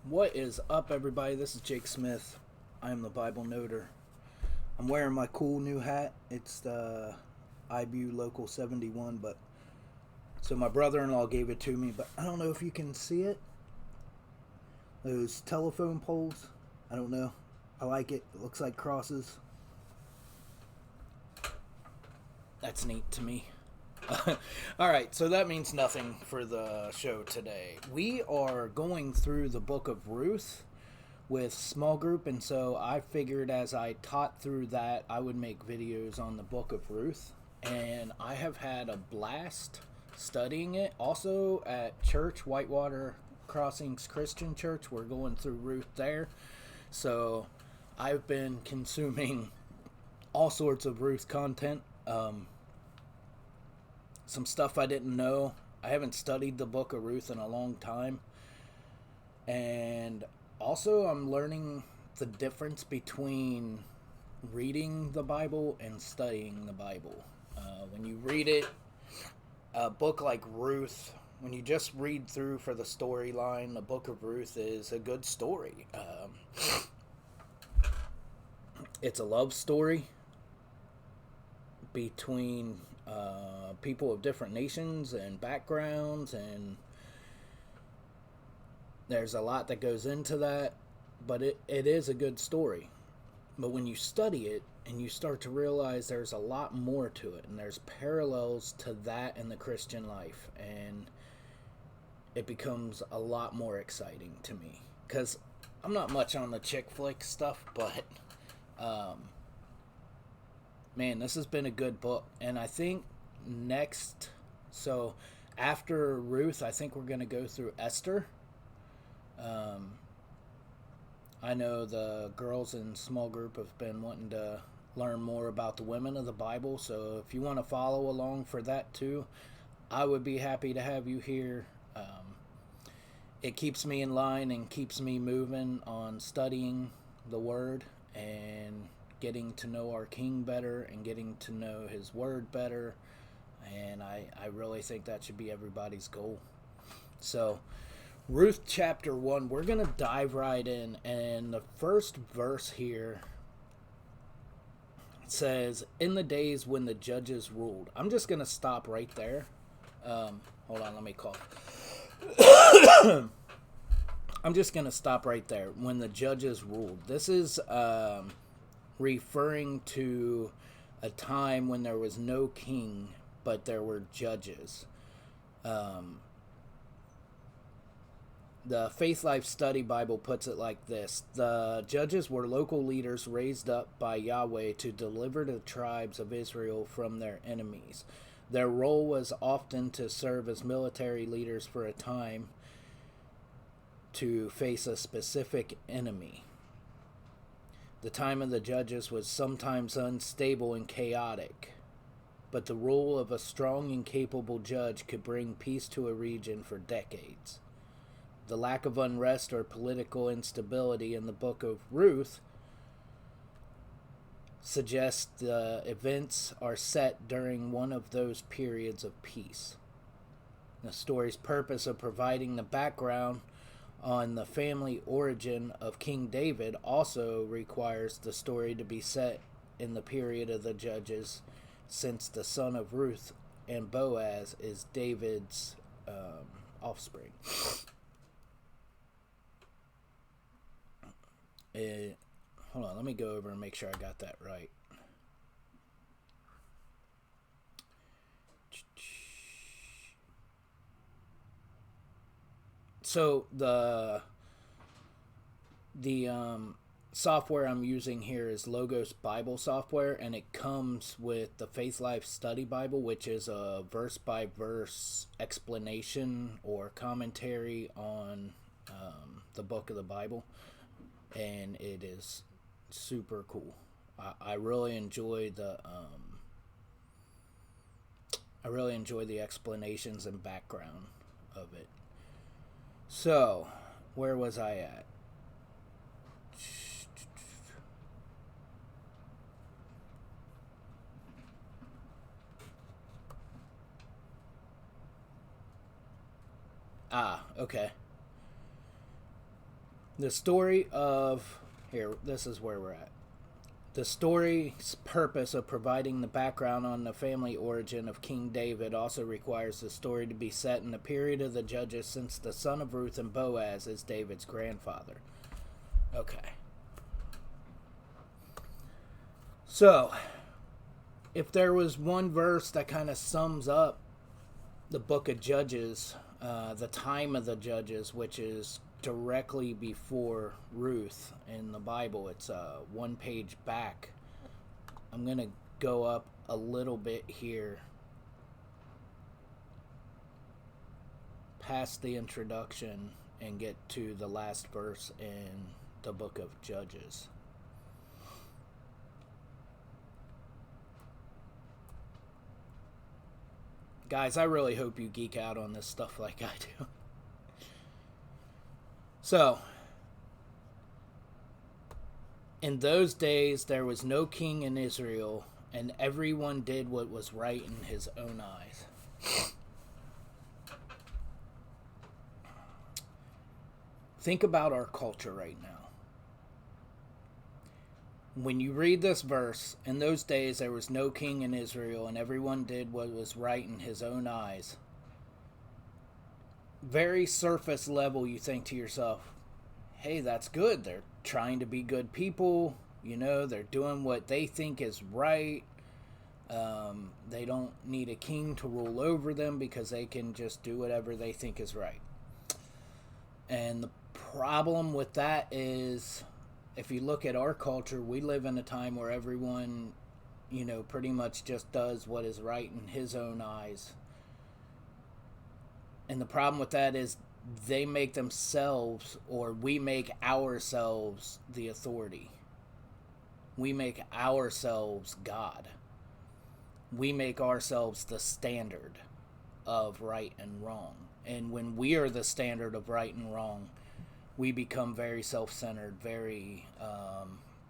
What is up, everybody? This is Jake Smith. I am the Bible Noter. I'm wearing my cool new hat. It's the IBU Local 71, but so my brother-in-law gave it to me, but I don't know if you can see it. Those telephone poles. I don't know. I like it. It looks like crosses. That's neat to me. Alright, so that means nothing for the show today. We are going through the book of Ruth with small group, and so I figured as I taught through that, I would make videos on the book of Ruth. And I have had a blast studying it. Also at church, Whitewater Crossings Christian Church, we're going through Ruth there. So I've been consuming all sorts of Ruth content. Some stuff I didn't know. I haven't studied the book of Ruth in a long time. And also I'm learning the difference between reading the Bible and studying the Bible. When you read it, a book like Ruth, when you just read through for the storyline, the book of Ruth is a good story. It's a love story between people of different nations and backgrounds, and there's a lot that goes into that, but it is a good story. But when you study it and you start to realize there's a lot more to it, and there's parallels to that in the Christian life, and it becomes a lot more exciting to me, because I'm not much on the chick flick stuff, but man, this has been a good book. And I think so after Ruth, I think we're going to go through Esther. I know the girls in small group have been wanting to learn more about the women of the Bible, so if you want to follow along for that too, I would be happy to have you here. It keeps me in line and keeps me moving on studying the Word and getting to know our King better and getting to know His Word better. And I really think that should be everybody's goal. So, Ruth chapter 1, we're going to dive right in. And the first verse here says, "In the days when the judges ruled." I'm just going to stop right there. Hold on, let me cough. I'm just going to stop right there. When the judges ruled. This is referring to a time when there was no king, but there were judges. The Faith Life Study Bible puts it like this: the judges were local leaders raised up by Yahweh to deliver the tribes of Israel from their enemies. Their role was often to serve as military leaders for a time to face a specific enemy. The time of the judges was sometimes unstable and chaotic, but the rule of a strong and capable judge could bring peace to a region for decades. The lack of unrest or political instability in the book of Ruth suggests the events are set during one of those periods of peace. The story's purpose of providing the background on the family origin of King David also requires the story to be set in the period of the judges, since the son of Ruth and Boaz is David's offspring. Hold on, let me go over and make sure I got that right. So the software I'm using here is Logos Bible software, and it comes with the Faith Life Study Bible, which is a verse-by-verse explanation or commentary on the book of the Bible, and it is super cool. I really enjoy the explanations and background of it. So, where was I at? Okay. The story of... Here, this is where we're at. The story's purpose of providing the background on the family origin of King David also requires the story to be set in the period of the Judges, since the son of Ruth and Boaz is David's grandfather. Okay. So, if there was one verse that kind of sums up the book of Judges, the time of the Judges, which is directly before Ruth in the Bible, it's one page back. I'm going to go up a little bit here past the introduction and get to the last verse in the book of Judges. Guys, I really hope you geek out on this stuff like I do. So, in those days there was no king in Israel, and everyone did what was right in his own eyes. Think about our culture right now. When you read this verse, in those days there was no king in Israel, and everyone did what was right in his own eyes. Very surface level, you think to yourself, hey, that's good. They're trying to be good people. You know, they're doing what they think is right. They don't need a king to rule over them because they can just do whatever they think is right. And the problem with that is, if you look at our culture, we live in a time where everyone, you know, pretty much just does what is right in his own eyes. And the problem with that is they make themselves, or we make ourselves, the authority. We make ourselves God. We make ourselves the standard of right and wrong. And when we are the standard of right and wrong, we become very self-centered, very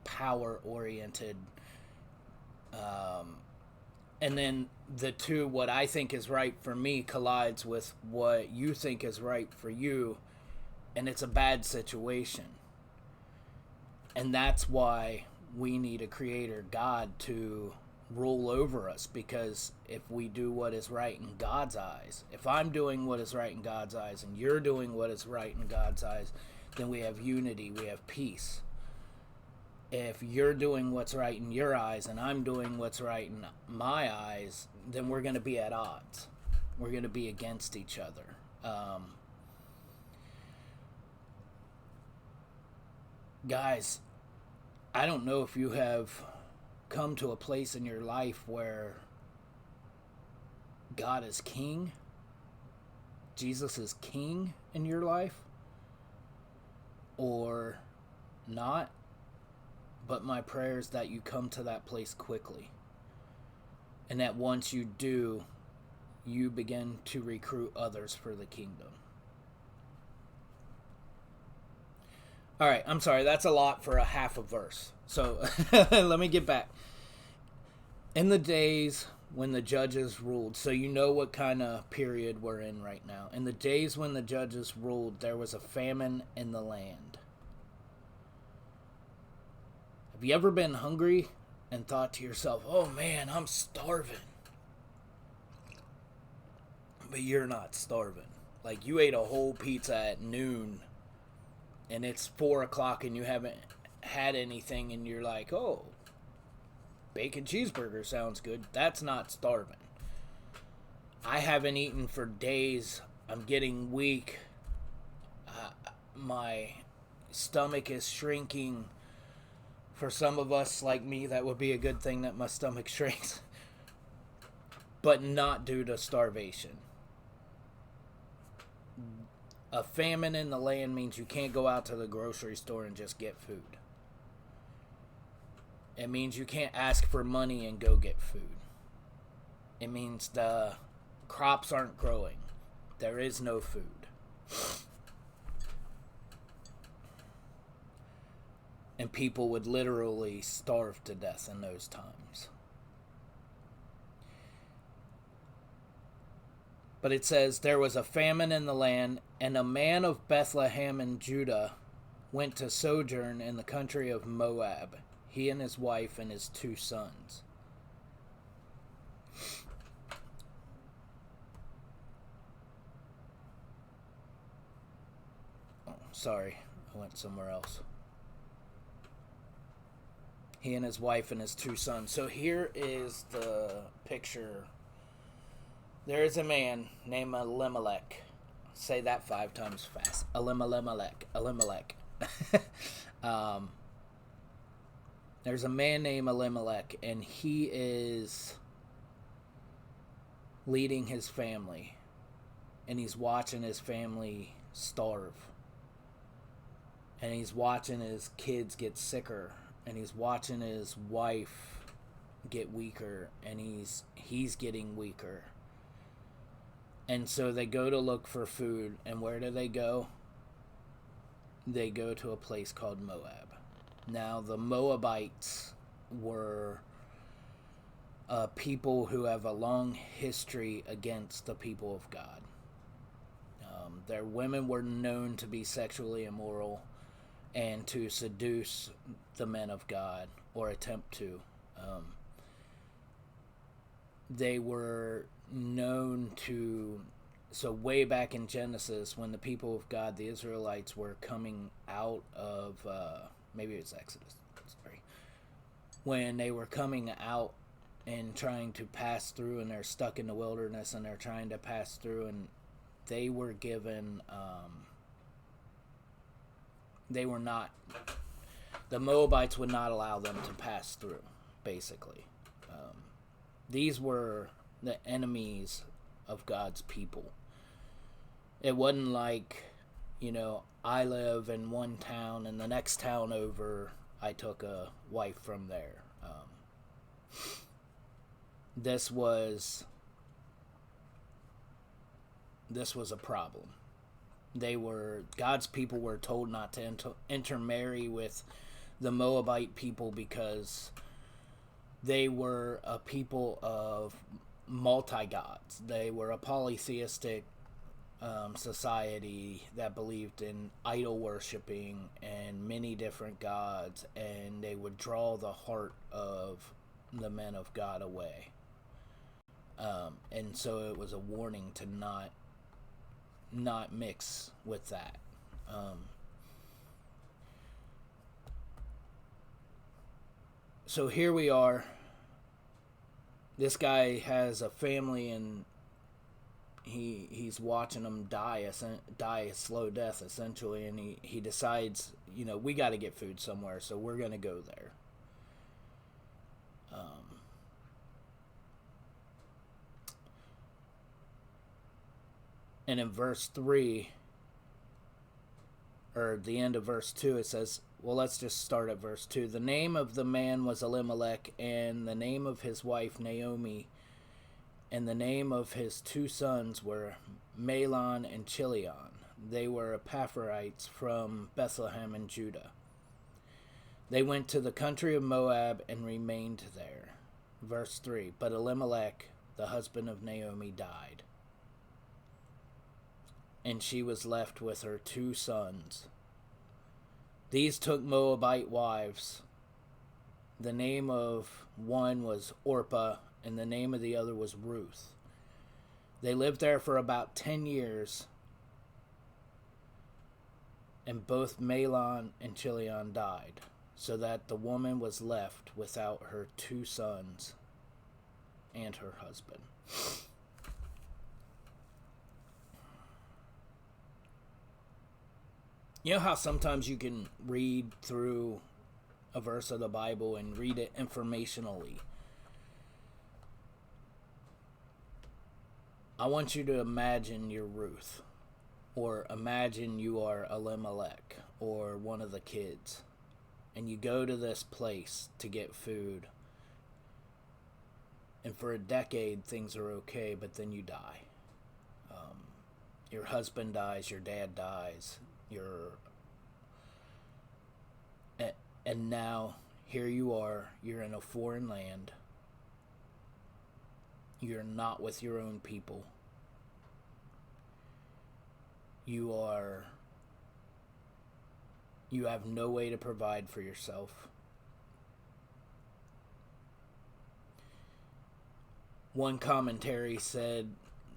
power-oriented. And then the two, what I think is right for me, collides with what you think is right for you, and it's a bad situation. And that's why we need a creator, God, to rule over us, because if we do what is right in God's eyes, if I'm doing what is right in God's eyes and you're doing what is right in God's eyes, then we have unity, we have peace. If you're doing what's right in your eyes and I'm doing what's right in my eyes, then we're going to be at odds. We're going to be against each other. Guys, I don't know if you have come to a place in your life where God is king, Jesus is king in your life, or not. But my prayer is that you come to that place quickly. And that once you do, you begin to recruit others for the kingdom. Alright, I'm sorry, that's a lot for a half a verse. So, let me get back. In the days when the judges ruled, so you know what kind of period we're in right now. In the days when the judges ruled, there was a famine in the land. Have you ever been hungry and thought to yourself, oh man, I'm starving? But you're not starving. Like, you ate a whole pizza at noon and it's 4 o'clock and you haven't had anything, and you're like, oh, bacon cheeseburger sounds good. That's not starving. I haven't eaten for days. I'm getting weak. My stomach is shrinking. For some of us like me, that would be a good thing that my stomach shrinks. But not due to starvation. A famine in the land means you can't go out to the grocery store and just get food. It means you can't ask for money and go get food. It means the crops aren't growing. There is no food. And people would literally starve to death in those times. But it says, there was a famine in the land, and a man of Bethlehem in Judah went to sojourn in the country of Moab, he and his wife and his 2 sons. Oh, sorry, I went somewhere else. He and his wife and his 2 sons. So here is the picture. There is a man named Elimelech. Say that 5 times fast. Elimelech. There's a man named Elimelech, and he is leading his family, and he's watching his family starve, and he's watching his kids get sicker, and he's watching his wife get weaker, and he's getting weaker. And so they go to look for food, and where do they go? They go to a place called Moab. Now, the Moabites were people who have a long history against the people of God. Their women were known to be sexually immoral and to seduce the men of God, or attempt to. They were known to... So way back in Genesis, when the people of God, the Israelites, were coming out of... maybe it's Exodus. Sorry. When they were coming out and trying to pass through, and they're stuck in the wilderness, and they're trying to pass through, and they were given... they were not... The Moabites would not allow them to pass through, basically. These were the enemies of God's people. It wasn't like, I live in one town, and the next town over, I took a wife from there. This was a problem. God's people were told not to intermarry with the Moabite people because they were a people of multi-gods. They were a polytheistic society that believed in idol worshipping and many different gods, and they would draw the heart of the men of God away. And so it was a warning to not mix with that. So here we are. This guy has a family, and he's watching them die a slow death, essentially, and he decides, we got to get food somewhere, so we're going to go there. And in verse 3, or the end of verse 2, it says, well, let's just start at verse 2. The name of the man was Elimelech, and the name of his wife Naomi, and the name of his 2 sons were Mahlon and Chilion. They were Epaphrites from Bethlehem in Judah. They went to the country of Moab and remained there. Verse 3, but Elimelech, the husband of Naomi, died, and she was left with her 2 sons. These took Moabite wives. The name of one was Orpah, and the name of the other was Ruth. They lived there for about 10 years, and both Mahlon and Chilion died, so that the woman was left without her 2 sons and her husband. You know how sometimes you can read through a verse of the Bible and read it informationally? I want you to imagine you're Ruth, or imagine you are Elimelech, or one of the kids, and you go to this place to get food, and for a decade things are okay, but then you die. Your husband dies, your dad dies, and now here you are, you're in a foreign land, you're not with your own people, you are You have no way to provide for yourself. One commentary said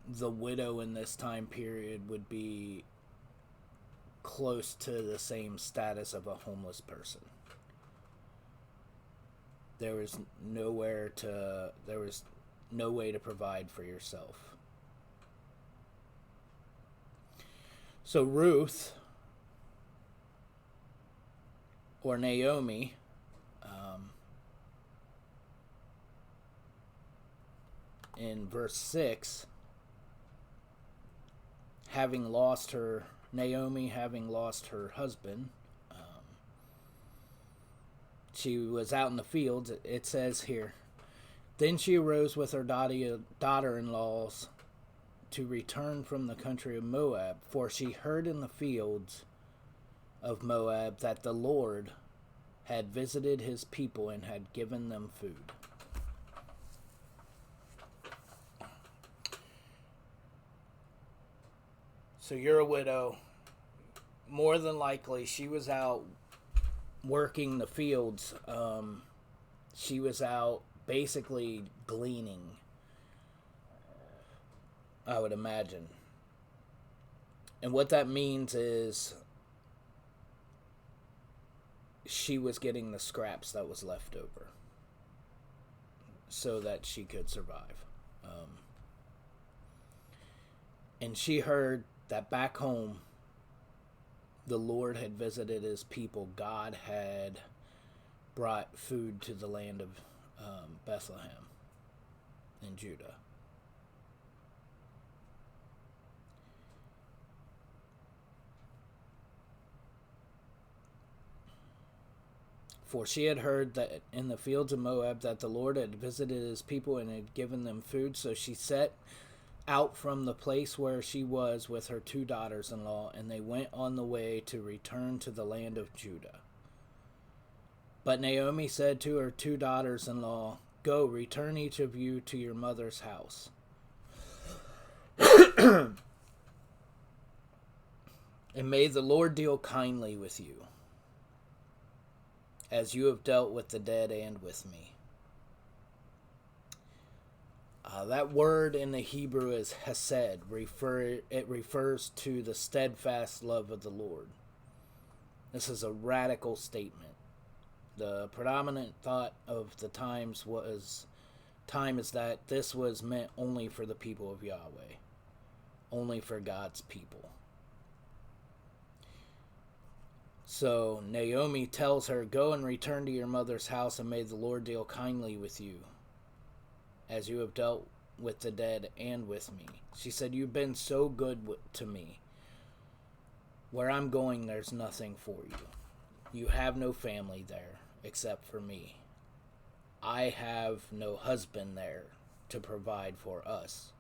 the widow in this time period would be close to the same status of a homeless person. There was no way to provide for yourself. So Ruth, or Naomi, in verse 6, Naomi having lost her husband, she was out in the fields. It says here, then she arose with her daughter-in-laws to return from the country of Moab, for she heard in the fields of Moab that the Lord had visited his people and had given them food. So you're a widow. More than likely, she was out working the fields. She was out basically gleaning, I would imagine. And what that means is she was getting the scraps that was left over so that she could survive. And she heard that back home, the Lord had visited his people. God had brought food to the land of Bethlehem in Judah. For she had heard that in the fields of Moab that the Lord had visited his people and had given them food. So she set out from the place where she was with her 2 daughters-in-law, and they went on the way to return to the land of Judah. But Naomi said to her 2 daughters-in-law, go, return each of you to your mother's house. And may the Lord deal kindly with you, as you have dealt with the dead and with me. That word in the Hebrew is hesed. It refers to the steadfast love of the Lord. This is a radical statement. The predominant thought of the time is that this was meant only for the people of Yahweh, only for God's people. So Naomi tells her, go and return to your mother's house, and may the Lord deal kindly with you, as you have dealt with the dead and with me. She said, you've been so good to me. Where I'm going, there's nothing for you. You have no family there except for me. I have no husband there to provide for us.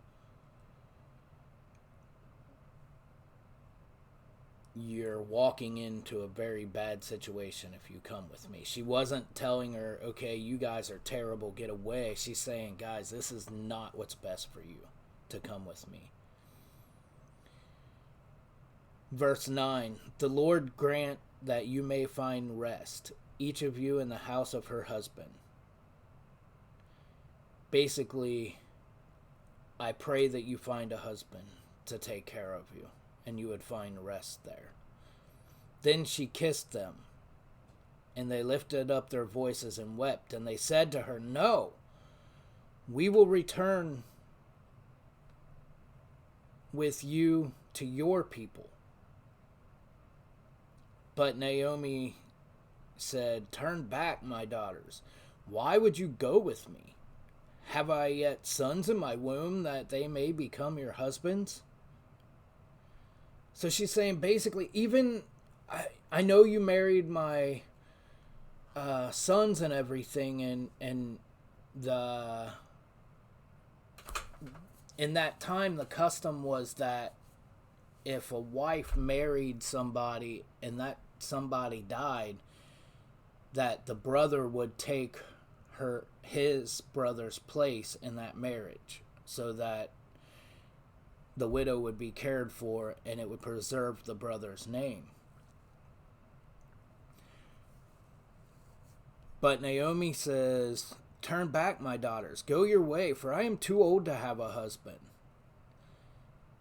You're walking into a very bad situation if you come with me. She wasn't telling her, okay, you guys are terrible, get away. She's saying, guys, this is not what's best for you to come with me. Verse 9, the Lord grant that you may find rest, each of you in the house of her husband. Basically, I pray that you find a husband to take care of you, and you would find rest there. Then she kissed them, and they lifted up their voices and wept, and they said to her, no, we will return with you to your people. But Naomi said, turn back, my daughters. Why would you go with me? Have I yet sons in my womb that they may become your husbands? So she's saying basically, even I know you married my sons and everything, and in that time the custom was that if a wife married somebody and that somebody died, that the brother would take his brother's place in that marriage, so that the widow would be cared for and it would preserve the brother's name. But Naomi says, "Turn back, my daughters. Go your way, for I am too old to have a husband.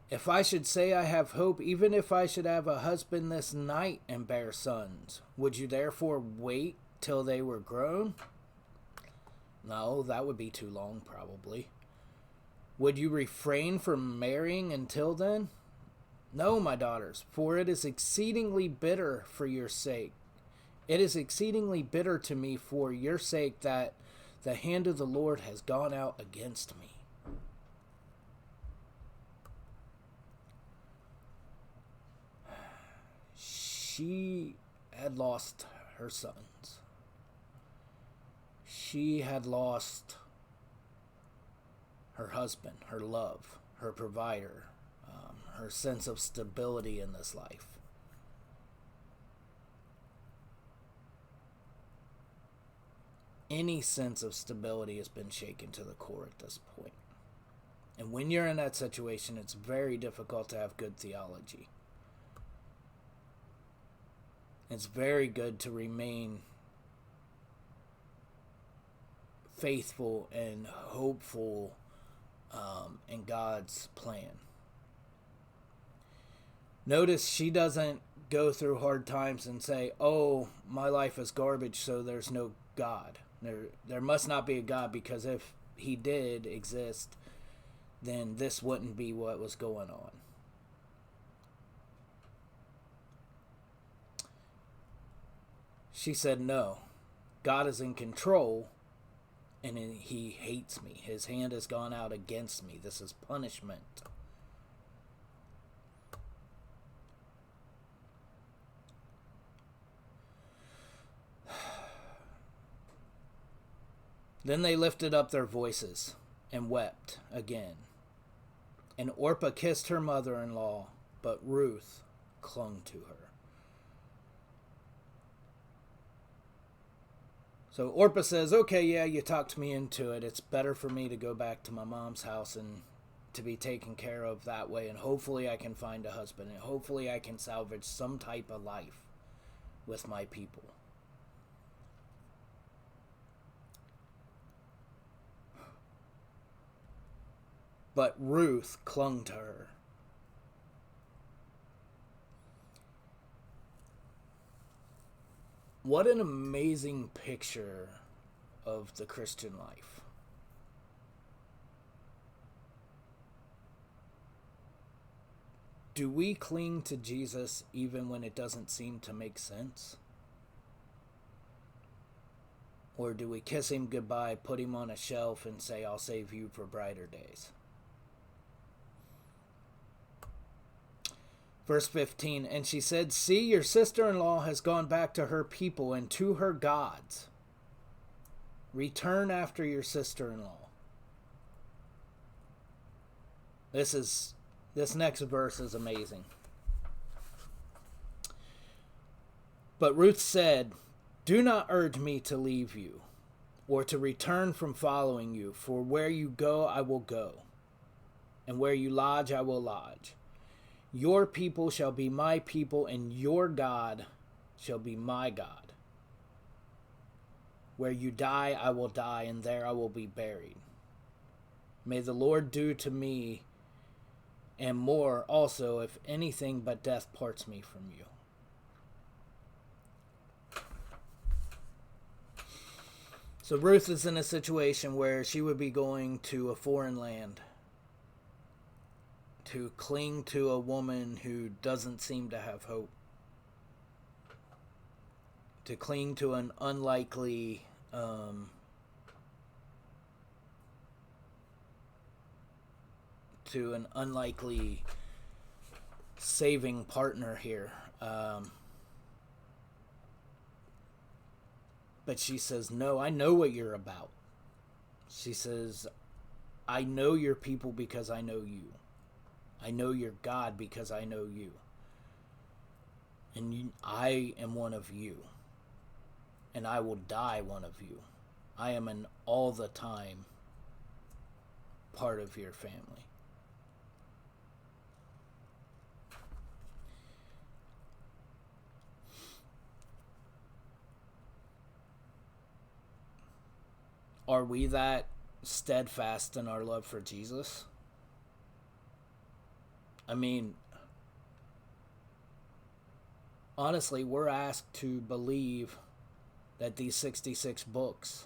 If I should say I have hope, even if I should have a husband this night and bear sons, would you therefore wait till they were grown?" No, that would be too long, probably. "Would you refrain from marrying until then?" No, my daughters, for it is exceedingly bitter for your sake. It is exceedingly bitter to me for your sake that the hand of the Lord has gone out against me. She had lost her sons. She had lost her husband, her love, her provider, her sense of stability in this life. Any sense of stability has been shaken to the core at this point. And when you're in that situation, it's very difficult to have good theology. It's very good to remain faithful and hopeful in God's plan. Notice she doesn't go through hard times and say, "Oh, my life is garbage, so there's no God. There must not be a God, because if he did exist, then this wouldn't be what was going on." She said, "No, God is in control, and he hates me. His hand has gone out against me. This is punishment." Then they lifted up their voices and wept again. And Orpah kissed her mother-in-law, but Ruth clung to her. So Orpah says, "Okay, yeah, you talked me into it. It's better for me to go back to my mom's house and to be taken care of that way. And hopefully I can find a husband. And hopefully I can salvage some type of life with my people." But Ruth clung to her. What an amazing picture of the Christian life. Do we cling to Jesus even when it doesn't seem to make sense? Or do we kiss him goodbye, put him on a shelf, and say, "I'll save you for brighter days"? Verse 15, "And she said, 'See, your sister-in-law has gone back to her people and to her gods. Return after your sister-in-law.'" This next verse is amazing. "But Ruth said, 'Do not urge me to leave you or to return from following you, for where you go I will go, and where you lodge I will lodge. Your people shall be my people, and your God shall be my God. Where you die, I will die, and there I will be buried. May the Lord do to me, and more also, if anything but death parts me from you.'" So Ruth is in a situation where she would be going to a foreign land to cling to a woman who doesn't seem to have hope, to cling to an unlikely saving partner here. But she says, "No, I know what you're about." She says, "I know your people because I know you. I know your God because I know you. And I am one of you. And I will die one of you. I am an all the time part of your family." Are we that steadfast in our love for Jesus? I mean, honestly, we're asked to believe that these 66 books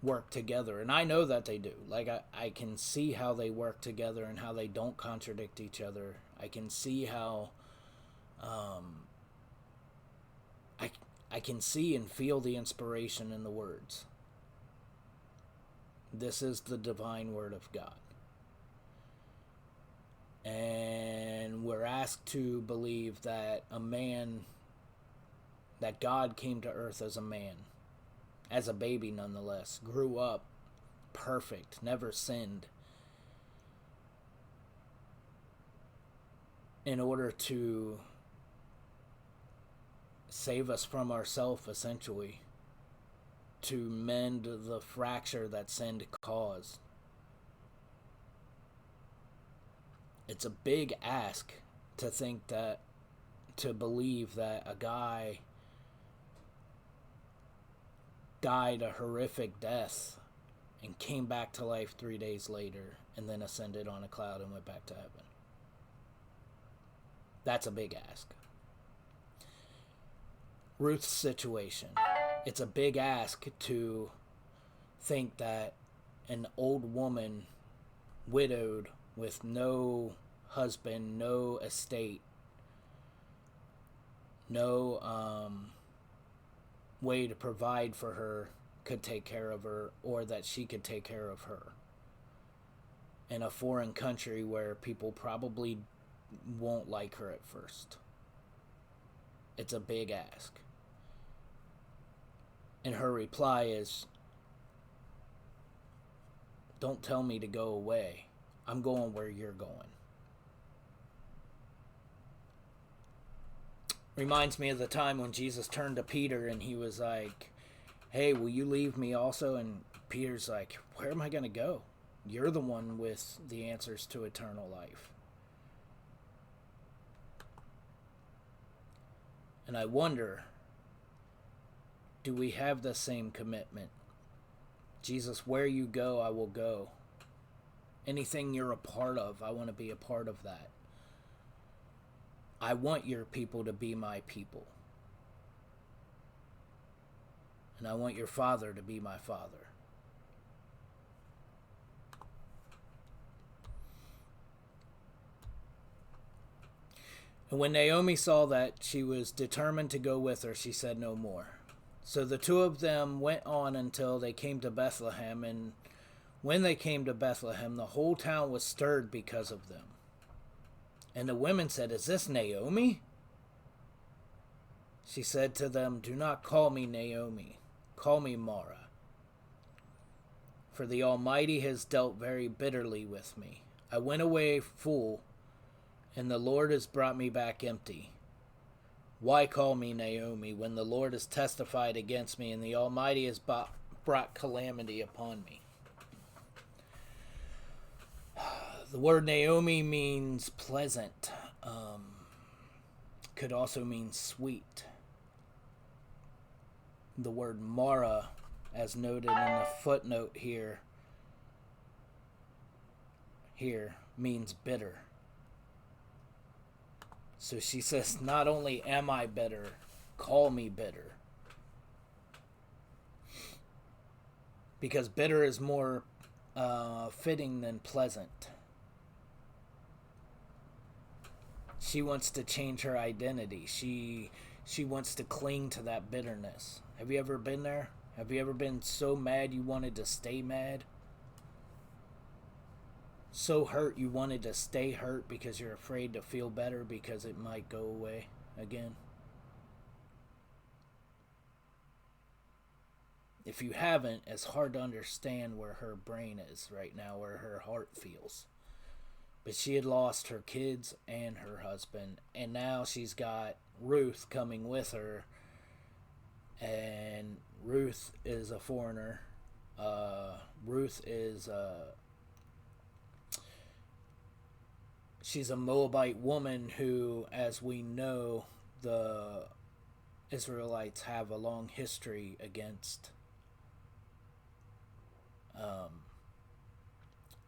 work together. And I know that they do. Like, I can see how they work together and how they don't contradict each other. I can see how I can see and feel the inspiration in the words. This is the divine word of God. And we're asked to believe that that God came to earth as a man, as a baby nonetheless, grew up perfect, never sinned, in order to save us from ourselves, essentially, to mend the fracture that sin caused. It's a big ask to believe that a guy died a horrific death and came back to life 3 days later and then ascended on a cloud and went back to heaven. That's a big ask. Ruth's situation. It's a big ask to think that an old woman, widowed, with no husband, no estate, no way to provide for her, could take care of her, or that she could take care of her in a foreign country where people probably won't like her at first. It's a big ask. And her reply is, don't tell me to go away. I'm going where you're going. Reminds me of the time when Jesus turned to Peter and he was like, hey, will you leave me also? And Peter's like, where am I going to go? You're the one with the answers to eternal life. And I wonder, do we have the same commitment? Jesus, where you go, I will go. Anything you're a part of, I want to be a part of that. I want your people to be my people. And I want your father to be my father. And when Naomi saw that she was determined to go with her, she said no more. So the two of them went on until they came to Bethlehem, and when they came to Bethlehem, the whole town was stirred because of them. And the women said, is this Naomi? She said to them, do not call me Naomi, call me Mara. For the Almighty has dealt very bitterly with me. I went away full, and the Lord has brought me back empty. Why call me Naomi when the Lord has testified against me and the Almighty has brought calamity upon me? The word Naomi means pleasant. Could also mean sweet. The word Mara, as noted in the footnote here means bitter. So she says, not only am I bitter, call me bitter. Because bitter is more fitting than pleasant. She wants to change her identity. She wants to cling to that bitterness. Have you ever been there? Have you ever been so mad you wanted to stay mad? So hurt you wanted to stay hurt because you're afraid to feel better because it might go away again? If you haven't, it's hard to understand where her brain is right now, where her heart feels. But she had lost her kids and her husband, and now she's got Ruth coming with her, and Ruth is a foreigner. Ruth is she's a Moabite woman who, as we know, the Israelites have a long history against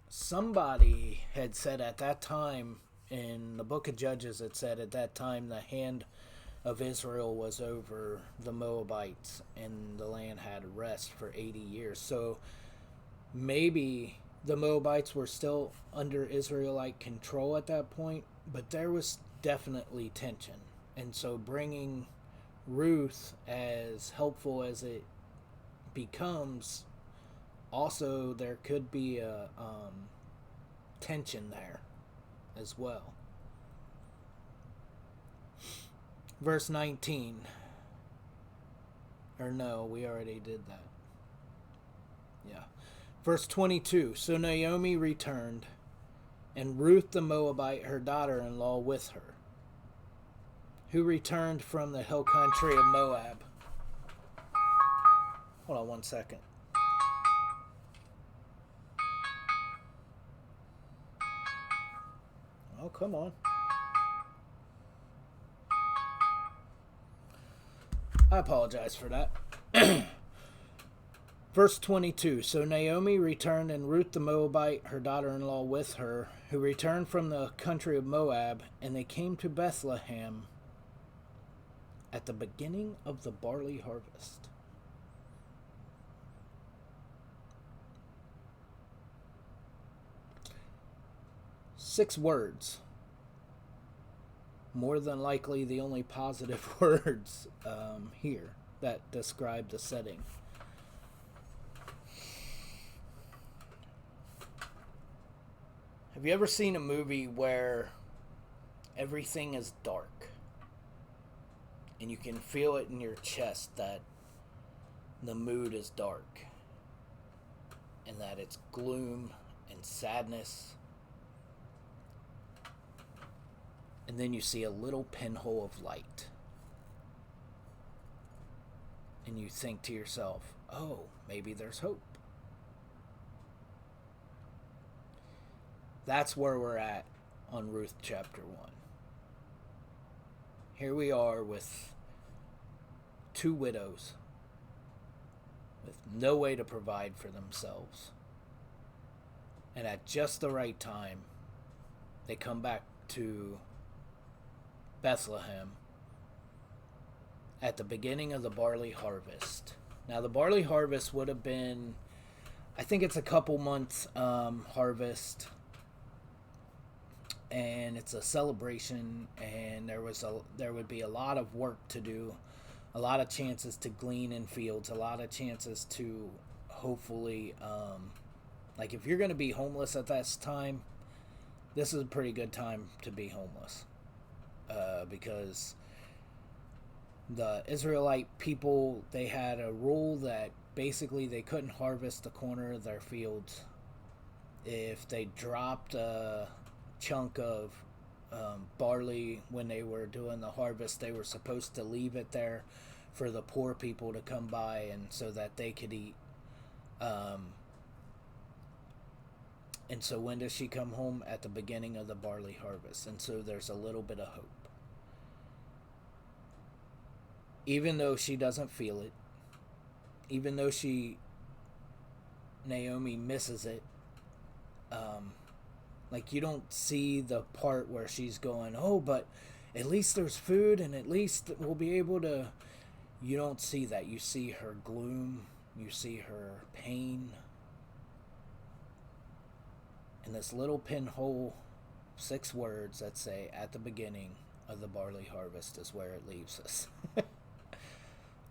Somebody had said at that time in the book of Judges, it said at that time the hand of Israel was over the Moabites and the land had rest for 80 years. So maybe the Moabites were still under Israelite control at that point, but there was definitely tension. And so bringing Ruth, as helpful as it becomes, also there could be a tension there as well. Verse 19. Or no, we already did that. Yeah. Verse 22. So Naomi returned, and Ruth the Moabite, her daughter-in-law, with her, who returned from the hill country of Moab. Hold on one second. Oh, come on. I apologize for that. Verse 22. So Naomi returned, and Ruth the Moabite, her daughter-in-law, with her, who returned from the country of Moab, and they came to Bethlehem at the beginning of the barley harvest. Six words. More than likely the only positive words here that describe the setting. Have you ever seen a movie where everything is dark and you can feel it in your chest that the mood is dark and that it's gloom and sadness? And then you see a little pinhole of light. And you think to yourself, oh, maybe there's hope. That's where we're at on Ruth chapter 1. Here we are with two widows with no way to provide for themselves. And at just the right time, they come back to Bethlehem at the beginning of the barley harvest. Now, the barley harvest would have been, I think it's a couple months harvest, and it's a celebration, and there would be a lot of work to do, a lot of chances to glean in fields, a lot of chances to hopefully, like if you're going to be homeless at this time, this is a pretty good time to be homeless. Because the Israelite people, they had a rule that basically they couldn't harvest the corner of their fields. If they dropped a chunk of barley when they were doing the harvest, they were supposed to leave it there for the poor people to come by and so that they could eat. And so when does she come home? At the beginning of the barley harvest. And so there's a little bit of hope. Even though she doesn't feel it, even though Naomi misses it, like you don't see the part where she's going, oh, but at least there's food and at least we'll be able to, you don't see that. You see her gloom, you see her pain. And this little pinhole, 6 words that say at the beginning of the barley harvest is where it leaves us.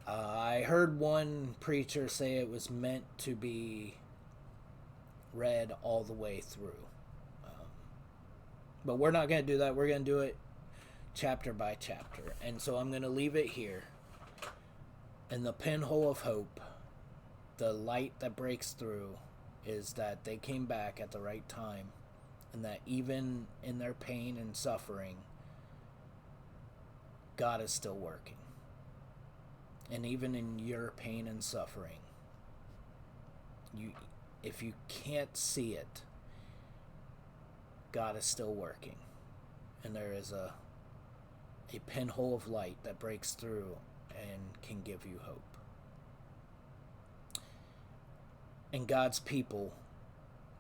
I heard one preacher say it was meant to be read all the way through. But we're not going to do that. We're going to do it chapter by chapter. And so I'm going to leave it here. In the pinhole of hope, the light that breaks through is that they came back at the right time. And that even in their pain and suffering, God is still working. And even in your pain and suffering, if you can't see it, God is still working. And there is a pinhole of light that breaks through and can give you hope. And God's people,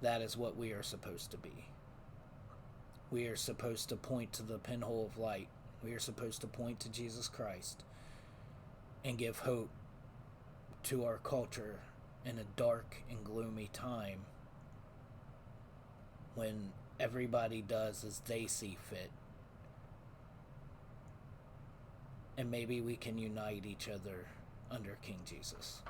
that is what we are supposed to be. We are supposed to point to the pinhole of light. We are supposed to point to Jesus Christ and give hope to our culture in a dark and gloomy time when everybody does as they see fit. And maybe we can unite each other under King Jesus.